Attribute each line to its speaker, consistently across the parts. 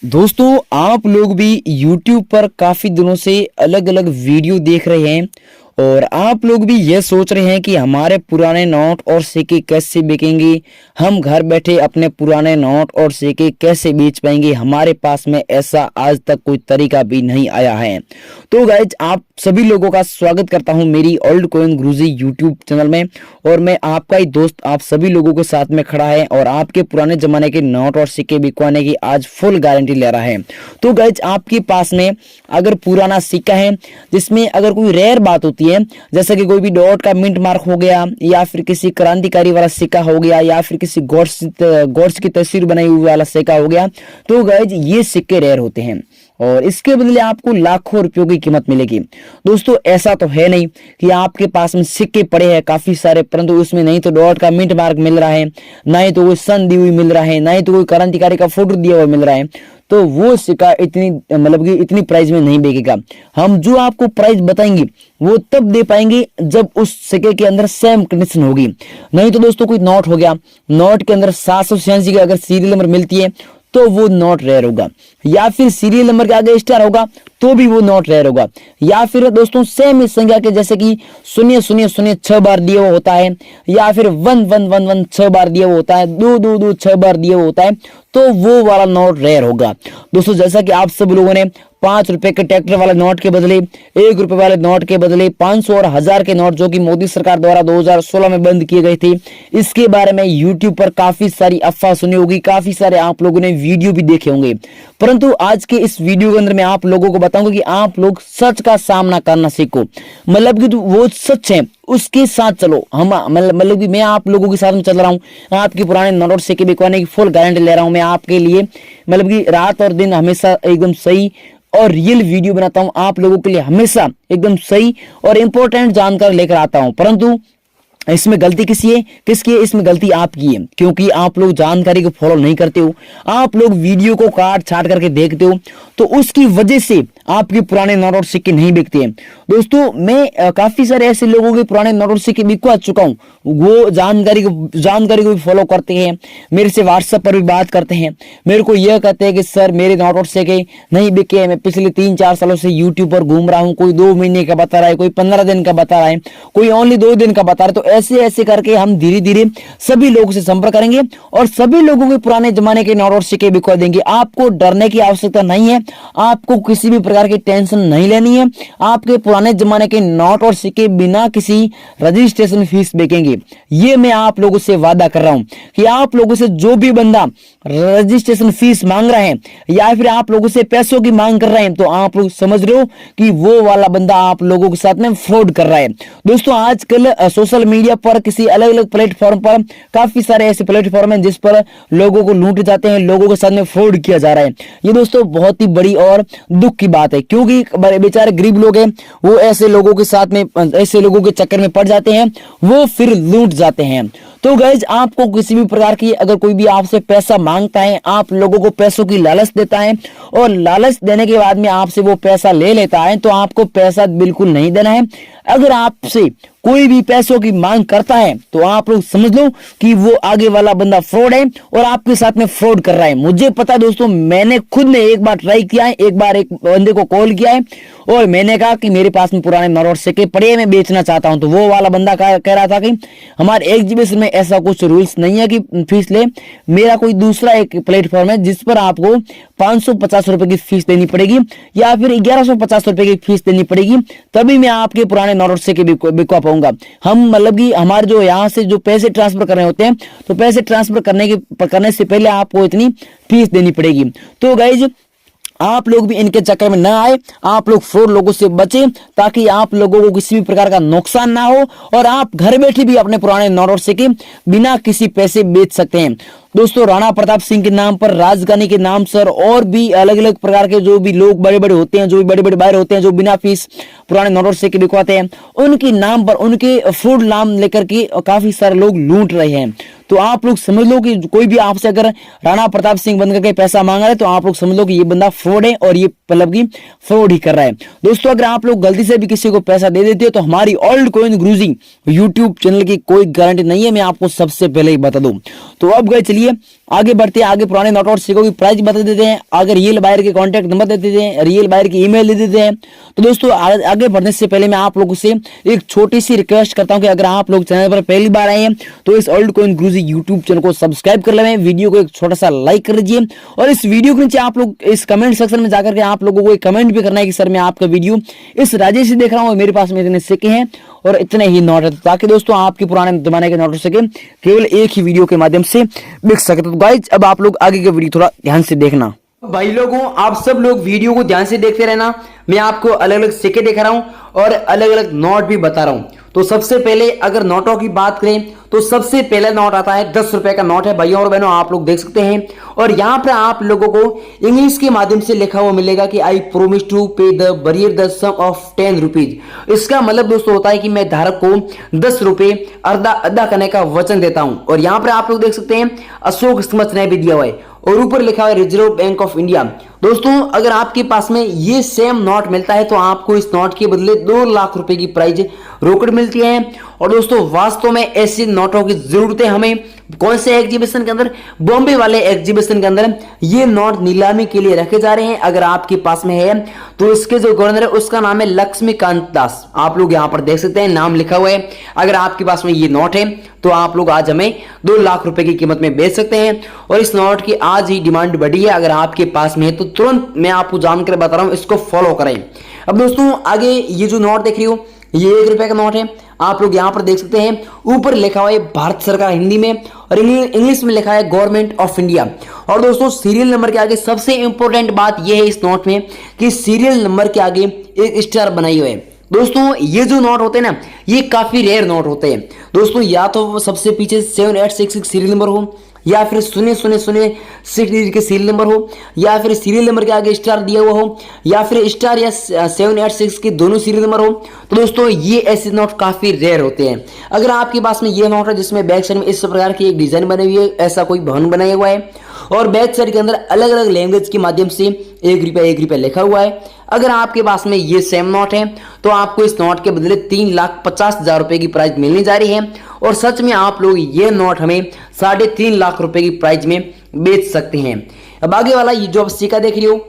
Speaker 1: दोस्तों आप लोग भी YouTube पर काफी दिनों से अलग अलग वीडियो देख रहे हैं और आप लोग भी ये सोच रहे हैं कि हमारे पुराने नोट और सिक्के कैसे बिकेंगे। हम घर बैठे अपने पुराने नोट और सिक्के कैसे बेच पाएंगे, हमारे पास में ऐसा आज तक कोई तरीका भी नहीं आया है। तो गाइज आप सभी लोगों का स्वागत करता हूं मेरी ओल्ड कॉइन गुरुजी यूट्यूब चैनल में। और मैं आपका ही दोस्त आप सभी लोगों के साथ में खड़ा है और आपके पुराने जमाने के नोट और सिक्के बिकवाने की आज फुल गारंटी ले रहा है। तो गाइज आपके पास में अगर पुराना सिक्का है जिसमें अगर कोई रेयर बात होती है, जैसे कि कोई भी डॉट का मिंट मार्क हो गया या फिर किसी क्रांतिकारी वाला सिक्का हो गया या फिर किसी गॉड्स की तस्वीर बनाई हुई वाला सिक्का हो गया, तो गाइज ये सिक्के रेयर होते हैं और इसके बदले आपको लाखों रुपयों की कीमत मिलेगी। दोस्तों ऐसा तो है नहीं कि आपके पास में सिक्के पड़े हैं काफी सारे, परंतु उसमें नहीं तो डॉट का मिंट मार्क मिल रहा है, ना ही तो कोई सन दी हुई मिल रहा है, ना ही तो कोई क्रांतिकारी का फोटो दिया हुआ मिल रहा है, तो वो सिक्का इतनी मतलब कि इतनी प्राइस में नहीं बिकेगा। हम जो आपको प्राइस बताएंगे वो तब दे पाएंगे जब उस सिक्के के अंदर सेम कंडीशन होगी। नहीं तो दोस्तों कोई नोट हो गया, नोट के अंदर 786 की अगर सीरियल नंबर मिलती है तो वो नोट रेयर होगा, या फिर सीरियल नंबर के आगे स्टार होगा तो भी वो नोट रेयर होगा, या फिर दोस्तों सेम इस संख्या के जैसे कि 0000 6 बार दिया हुआ होता है, या फिर 1111 6 बार दिया हुआ होता है, 222 6 बार दिया हुआ होता है, तो वो वाला नोट रेयर होगा। दोस्तों जैसा कि आप सब लोगों ने 5 रुपए के ट्रैक्टर वाले नोट के बदले 1 रुपए वाले नोट के बदले 500 और 1000 के नोट जो कि मोदी सरकार द्वारा 2016 में बंद किए गए थे, इसके बारे में यूट्यूब पर काफी सारी अफवाह सुनी होगी, काफी सारे आप लोगों ने वीडियो भी देखे होंगे। परंतु आज के इस वीडियो के अंदर मैं आप लोगों को बताऊंगा कि आप लोग सच का सामना करना सीखो, मतलब कि वो सच है उसके साथ चलो। हम मतलब कि मैं आप लोगों के साथ में चल रहा हूं, आपके पुराने नोट और सिक्के बिकवाने की फुल गारंटी ले रहा हूं मैं आपके लिए। मतलब कि रात और दिन हमेशा एकदम सही और रियल वीडियो बनाता हूं आप लोगों के लिए, हमेशा एकदम सही और इंपॉर्टेंट जानकारी लेकर आता हूं। परंतु इसमें गलती किसकी है? इसमें गलती आपकी है, क्योंकि आप लोग जानकारी को फॉलो नहीं करते हो, आप लोग वीडियो को काट छाट करके देखते हो, तो उसकी वजह से आपके पुराने नोट और सिक्के नहीं बिकते हैं। दोस्तों मैं काफी सारे ऐसे लोगों के पुराने नोट और सिक्के बिकवा चुका हूं, वो जानकारी को भी फॉलो करते हैं, मेरे से व्हाट्सएप पर भी बात करते हैं, मेरे को यह कहते हैं कि सर मेरे नोट और सिक्के नहीं बिके, मैं पिछले 3-4 सालों से यूट्यूब पर घूम रहा हूं, कोई 2 महीने का बता रहा है, कोई 15 दिन का बता रहा है, कोई ओनली 2 दिन का बता रहा है। तो ऐसे ऐसे करके हम धीरे धीरे सभी लोगों से संपर्क करेंगे और सभी लोगों के पुराने जमाने के नोट और सिक्के बिकवा देंगे। आपको डरने की आवश्यकता नहीं है, आपको किसी भी प्रकार की टेंशन नहीं लेनी है। आपके पुराने जमाने के नोट और सिक्के बिना किसी रजिस्ट्रेशन फीस बिकेंगे, ये मैं आप लोगों से वादा कर रहा हूं कि आप लोगों से जो भी बंदा रजिस्ट्रेशन फीस मांग रहा है या फिर आप लोगों से पैसों की मांग कर रहे हैं, तो आप लोग समझ रहे हो कि वो वाला बंदा आप लोगों के साथ में फ्रॉड कर रहा है। दोस्तों आजकल सोशल मीडिया पर किसी अलग अलग प्लेटफॉर्म पर काफी सारे ऐसे प्लेटफॉर्म हैं जिस पर लोगों को लूटे जाते हैं, लोगों के साथ में फ्रॉड किया जा रहा है। ये दोस्तों बहुत ही बड़ी और दुख की बात है, क्योंकि बेचारे गरीब लोग हैं, वो ऐसे लोगों के साथ में ऐसे लोगों के चक्कर में पड़ जाते हैं, वो फिर लूट जाते हैं। तो गाइज आपको किसी भी प्रकार की अगर कोई भी आपसे पैसा मांगता है, आप लोगों को पैसों की लालच देता है और लालच देने के बाद में आपसे वो पैसा ले लेता है, तो आपको पैसा बिल्कुल नहीं देना है। अगर आपसे कोई भी पैसों की मांग करता है तो आप लोग समझ लो कि वो आगे वाला बंदा फ्रॉड है और आपके साथ में फ्रॉड कर रहा है। मुझे पता है दोस्तों, मैंने खुद ने एक बार ट्राई किया है, एक बार एक बंदे को कॉल किया है और मैंने कहा कि मेरे पास में पुराने नोट और सिक्के पड़े हैं, मैं बेचना चाहता हूं। तो वो वाला बंदा कह रहा था कि हमारे एग्जीबिशन में ऐसा कुछ रूल्स नहीं है कि फीस ले, मेरा कोई दूसरा एक प्लेटफॉर्म है जिस पर आपको 550 रुपए की फीस देनी पड़ेगी या फिर 1150 रुपए की फीस देनी पड़ेगी, तभी मैं आपके पुराने नोट और सिक्के बिकवा पाऊंगा। हम मतलब कि हमारे जो यहाँ से जो पैसे ट्रांसफर करने होते हैं, तो पैसे ट्रांसफर करने से पहले आपको इतनी फीस देनी पड़ेगी। तो गाइज आप लोग भी इनके चक्कर में न आए, आप लोग फ्रॉड लोगों से बचें ताकि आप लोगों को किसी भी प्रकार का नुकसान ना हो और आप घर बैठे भी अपने पुराने नोट और सिक्के बिना किसी पैसे बेच सकते हैं। दोस्तों राणा प्रताप सिंह के नाम पर, राजधानी के नाम सर और भी अलग अलग प्रकार के जो भी लोग बड़े बड़े होते हैं, जो भी बड़े बड़े बाहर होते हैं, जो बिना फीस पुराने नोट और सिक्के बिकवाते हैं, उनके नाम पर उनके फ्रॉड नाम लेकर के काफी सारे लोग लूट रहे हैं। तो आप लोग समझ लो कि कोई भी आपसे अगर राणा प्रताप सिंह बन करके पैसा मांग रहा है तो आप लोग समझ लो कि ये बंदा फ्रॉड है और ये मतलब की फ्रॉड ही कर रहा है। दोस्तों अगर आप लोग गलती से भी किसी को पैसा दे देते हो तो हमारी ओल्ड कॉइन गुरुजी यूट्यूब चैनल की कोई गारंटी नहीं है, मैं आपको सबसे पहले ही बता दूं। तो अब गए चलिए आगे बढ़ते हैं, आगे पुराने नोट और सिक्कों की प्राइस बता देते हैं, आगे रियल बायर के कॉन्टैक्ट नंबर दे देते हैं, रियल बायर की ईमेल दे देते हैं। तो दोस्तों आगे बढ़ने से पहले मैं आप लोगों से एक छोटी सी रिक्वेस्ट करता हूं कि अगर आप लोग चैनल पर पहली बार आए हैं तो इस ओल्ड कॉइन गुरुजी यूट्यूब चैनल को सब्सक्राइब कर लें, वीडियो को एक छोटा सा लाइक कर लीजिए और इस वीडियो के नीचे आप लोग इस कमेंट सेक्शन में जाकर के आप लोगों को एक कमेंट भी करना है कि सर मैं आपका वीडियो इस राज्य से देख रहा हूँ, मेरे पास में इतने सिक्के हैं और इतने ही नोट है, ताकि दोस्तों आपके पुराने जमाने के नोट हो सके केवल एक ही वीडियो के माध्यम से बिक सके। तो गाइज अब आप लोग आगे के वीडियो थोड़ा ध्यान से देखना। भाई लोगों, आप सब लोग वीडियो को ध्यान से देखते रहना, मैं आपको अलग अलग सिक्के दिखा रहा हूं और अलग अलग नोट भी बता रहा हूं। तो सबसे पहले अगर नोटों की बात करें तो सबसे पहला नोट आता है 10 रुपए का नोट है भाइयों और बहनों, आप लोग देख सकते हैं और यहां पर आप लोगों को इंग्लिश के माध्यम से लिखा हुआ मिलेगा कि I promise to pay the bearer the sum of 10 rupees. इसका मतलब दोस्तों होता है कि मैं धारक को 10 रुपए अदा करने का वचन देता हूं। और यहां पर आप लोग देख सकते हैं अशोक स्तंभ भी दिया हुआ है और ऊपर लिखा हुआ है रिजर्व बैंक ऑफ इंडिया। दोस्तों अगर आपके पास में ये सेम नोट मिलता है तो आपको इस नोट के बदले 2 लाख रुपए की प्राइज रोकड़ मिलती है। और दोस्तों वास्तव में ऐसे नोटों की जरूरत है हमें। कौन से एग्जीबिशन के अंदर? बॉम्बे वाले एग्जीबिशन के अंदर ये नोट नीलामी के लिए रखे जा रहे हैं। अगर आपके पास में है तो इसके जो गवर्नर है उसका नाम है लक्ष्मीकांत दास, आप लोग यहां पर देख सकते हैं नाम लिखा हुआ है। अगर आपके पास में ये नोट है तो आप लोग आज हमें 2 लाख रुपए की कीमत में बेच सकते हैं और इस नोट की आज ही डिमांड बढ़ी है। अगर आपके पास में है तो तुरंत मैं आपको जानकर बता रहा हूं, इसको फॉलो करें। अब दोस्तों आगे ये जो नोट देख रही हो ये 1 रुपए का नोट है, आप लोग यहां पर देख सकते हैं ऊपर लिखा हुआ है भारत सरकार हिंदी में और इंग्लिश में लिखा है गवर्नमेंट ऑफ इंडिया। और दोस्तों सीरियल नंबर के आगे सबसे इंपॉर्टेंट बात यह है इस नोट में कि सीरियल नंबर के आगे एक स्टार बनाई हुई है। दोस्तों ये जो नोट होते हैं ना ये काफी रेयर नोट होते हैं दोस्तों, या तो सबसे पीछे 7866 सीरियल नंबर हो या फिर 0006 डिजिट के सीरियल नंबर हो या फिर सीरियल नंबर के आगे स्टार दिया हुआ हो या फिर स्टार या 786 के दोनों सीरियल नंबर हो। तो दोस्तों ये ऐसे नोट काफी रेयर होते हैं। अगर आपके पास में ये नोट है जिसमें बैक साइड में इस प्रकार की एक डिजाइन बनी हुई है, ऐसा कोई भवन बनाया हुआ है और बैक साइड के अंदर अलग अलग लैंग्वेज के माध्यम से 1 रुपया लिखा हुआ है। अगर आपके पास में ये सेम नोट है तो आपको इस नोट के बदले 3,50,000 रुपए की प्राइस मिलने जा रही है और सच में आप लोग ये नोट हमें 3.5 लाख रुपए की प्राइस में बेच सकते हैं। अब आगे वाला ये जो आप सिक्का देख रही हो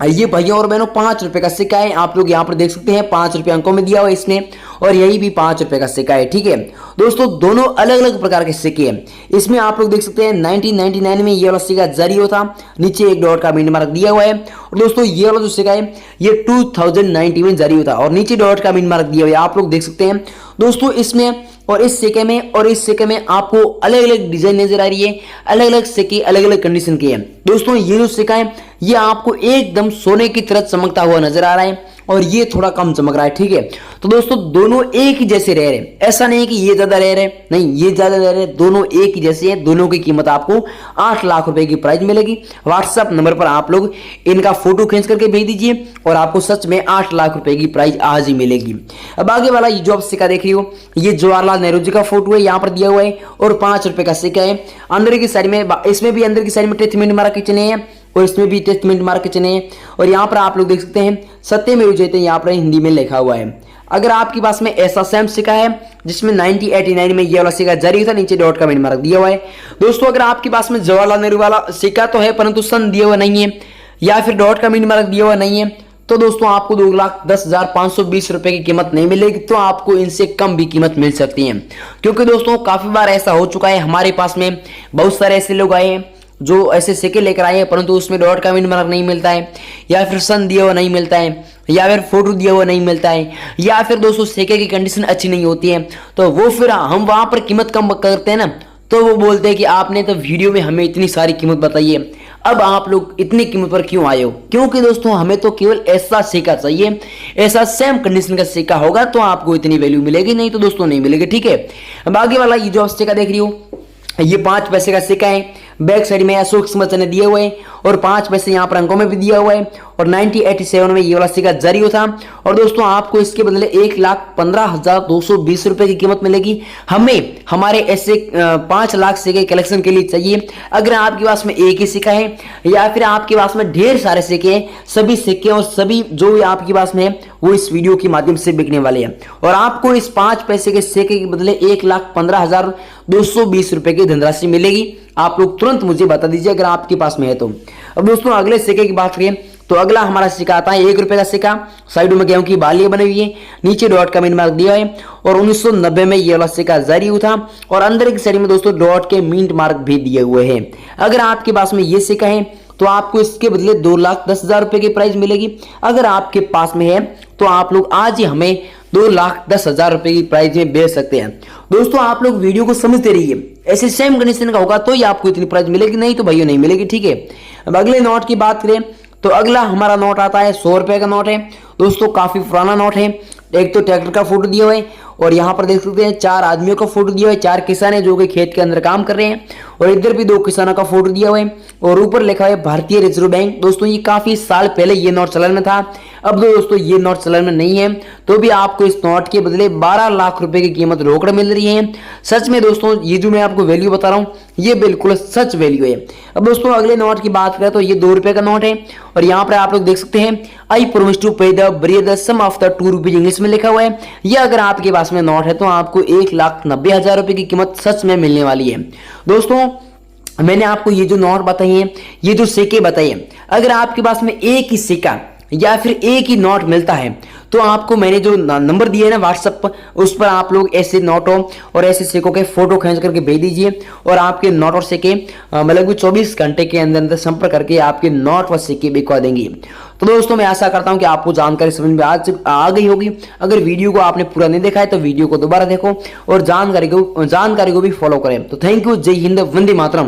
Speaker 1: ये भैया और बहनों 5 रुपए का सिक्का है, आप लोग यहाँ पर देख सकते हैं 5 रुपए अंकों में दिया हुआ है इसने और यही भी 5 रुपए का सिक्का है। ठीक है दोस्तों, दोनों अलग अलग प्रकार के सिक्के हैं। इसमें आप लोग देख सकते हैं 1999 में ये वाला सिक्का जारी हुआ था, नीचे एक डॉट का मिनट मार्क दिया हुआ है। और दोस्तों ये वाला जो सिक्का है ये 2019 में जारी हुआ था और नीचे डॉट का मिनट मार्क दिया हुआ है, आप लोग देख सकते हैं। दोस्तों इसमें और इस सिक्के में आपको अलग अलग डिजाइन नजर आ रही है, अलग अलग सिक्के अलग अलग कंडीशन के हैं। दोस्तों ये जो सिक्का है ये आपको एकदम सोने की तरह चमकता हुआ नजर आ रहा है और ये थोड़ा कम चमक रहा है। ठीक है तो दोस्तों दोनों एक ही जैसे रेयर है, ऐसा नहीं है कि ये ज्यादा रेयर है, नहीं ये ज्यादा रेयर है, दोनों एक ही जैसे हैं। दोनों की कीमत आपको 8 लाख रुपए की प्राइस मिलेगी। व्हाट्सएप नंबर पर आप लोग इनका फोटो खींच करके भेज दीजिए और आपको सच में 8 लाख रुपए की प्राइस आज ही मिलेगी। अब आगे वाला ये जो आप सिक्का देख रही हो ये जवाहरलाल नेहरू जी का फोटो है, यहाँ पर दिया हुआ है और 5 रुपए का सिक्का है। अंदर की साइड में इसमें भी अंदर की साइड में टेथमेंट मारा के चिन्ह है और इसमें भी टेस्टमेंट मार्क के चिन्ह है और यहाँ पर आप लोग देख सकते हैं सत्यमेव जयते यहाँ पर हिंदी में लिखा हुआ है। अगर आपके पास में ऐसा सेम सिक्का है जिसमें 1989 में ये वाला सिक्का जारी था, नीचे डॉट का मार्क दिया हुआ है। दोस्तों अगर आपके पास में जवाहरलाल नेहरू वाला सिक्का तो है परंतु सन दिया हुआ नहीं है या फिर डॉट का मार्क दिया हुआ नहीं है तो दोस्तों आपको 2,10,520 रुपए की कीमत नहीं मिलेगी, तो आपको इनसे कम भी कीमत मिल सकती है। क्योंकि दोस्तों काफी बार ऐसा हो चुका है, हमारे पास में बहुत सारे ऐसे लोग आए हैं जो ऐसे सिक्के लेकर आए हैं परंतु उसमें डॉट का मार्क नहीं मिलता है या फिर सन दिया हुआ नहीं मिलता है या फिर फोटो दिया हुआ नहीं मिलता है या फिर दोस्तों सिक्के की कंडीशन अच्छी नहीं होती है, तो वो फिर हम वहां पर कीमत कम करते हैं ना, तो वो बोलते हैं कि आपने तो वीडियो में हमें इतनी सारी कीमत बताई है, अब आप लोग इतनी कीमत पर क्यों आए हो? क्योंकि दोस्तों हमें तो केवल ऐसा सिक्का चाहिए, ऐसा सेम कंडीशन का सिक्का होगा तो आपको इतनी वैल्यू मिलेगी, नहीं तो दोस्तों नहीं मिलेगी। ठीक है अब आगे वाला ये जो आप सिक्का देख रही हो ये 5 पैसे का सिक्का है, बैक साइड में अशोक स्तंभ ने दिए हुए हैं और 5 पैसे यहाँ पर अंकों में भी दिया हुआ है और 1987 में ये वाला सिक्का जारी हुआ था। और दोस्तों आपको इसके बदले 1,15,220 रुपए की कीमत मिलेगी। हमें हमारे ऐसे 5 लाख सिक्के कलेक्शन के लिए चाहिए। अगर आपके पास में एक ही सिक्का है या फिर आपके पास में ढेर सारे सिक्के हैं, सभी सिक्के और सभी जो भी आपके पास में है वो इस वीडियो के माध्यम से बिकने वाले हैं और आपको इस 5 पैसे के सिक्के के बदले 1,15,000 220 रुपए की धनराशि मिलेगी। आप लोग तुरंत मुझे बता दीजिए अगर आपके पास में है तो। अब दोस्तों अगले सिक्के की बात करें तो अगला हमारा सिक्का आता है 1 रुपए का सिक्का। साइडों में गेहूं की बालियां बनी हुई है, नीचे डॉट का मीन मार्क दिया है और 1990 में ये वाला सिक्का जारी हुआ था और अंदर की साइड में दोस्तों डॉट के मिंट मार्क भी दिए हुए हैं। अगर आपके पास में ये सिक्का है तो आपको इसके बदले 2,10,000 रुपए की प्राइस मिलेगी। अगर आपके पास में है तो आप लोग आज ही हमें 2,10,000 रुपए की प्राइस में बेच सकते हैं। दोस्तों आप लोग वीडियो को समझते रहिए, ऐसे सेम कंडीशन का होगा तो ही आपको इतनी प्राइस मिलेगी, नहीं तो भैया नहीं मिलेगी। ठीक है, अब अगले नोट की बात करें तो अगला हमारा नोट आता है 100 रुपए का नोट है। दोस्तों काफी पुराना नोट है। एक तो ट्रैक्टर का फोटो दिया हुआ है और यहाँ पर देख सकते हैं 4 आदमियों का फोटो दिया हुआ है, 4 किसान है जो कि खेत के अंदर काम कर रहे हैं और इधर भी 2 किसानों का फोटो दिया हुआ है और ऊपर लिखा है भारतीय रिजर्व बैंक। दोस्तों ये काफी साल पहले ये नोट चलन में था, अब दोस्तों ये नोट चलन में नहीं है, तो भी आपको इस नोट के बदले 12 लाख रुपए की कीमत रोकड़ मिल रही है। सच में दोस्तों ये जो मैं आपको वैल्यू बता रहा हूँ ये बिल्कुल सच वैल्यू है। अब दोस्तों अगले नोट की बात करें तो ये 2 रुपए का नोट है और यहाँ पर आप लोग देख सकते हैं I promise to pay the bearer the sum of the 2 rupees English में लिखा हुआ है। ये अगर आपके पास में नोट है तो आपको 1,90,000 रुपए की कीमत सच में मिलने वाली है। दोस्तों मैंने आपको ये जो नोट बताई है, ये जो सिक्के बताइए, अगर आपके पास में एक ही सिक्का या फिर एक ही नोट मिलता है तो आपको मैंने जो नंबर दिया है ना व्हाट्सएप पर, उस पर आप लोग ऐसे नोटों और ऐसे सिक्कों के फोटो खींच करके भेज दीजिए और आपके नोट और सिक्के मतलब 24 घंटे के अंदर अंदर संपर्क करके आपके नोट व सिक्के बिकवा देंगे। तो दोस्तों मैं आशा करता हूं कि आपको जानकारी समझ में आ गई होगी। अगर वीडियो को आपने पूरा नहीं देखा है तो वीडियो को दोबारा देखो और जानकारी को भी फॉलो करें। तो थैंक यू, जय हिंद, वंदे मातरम।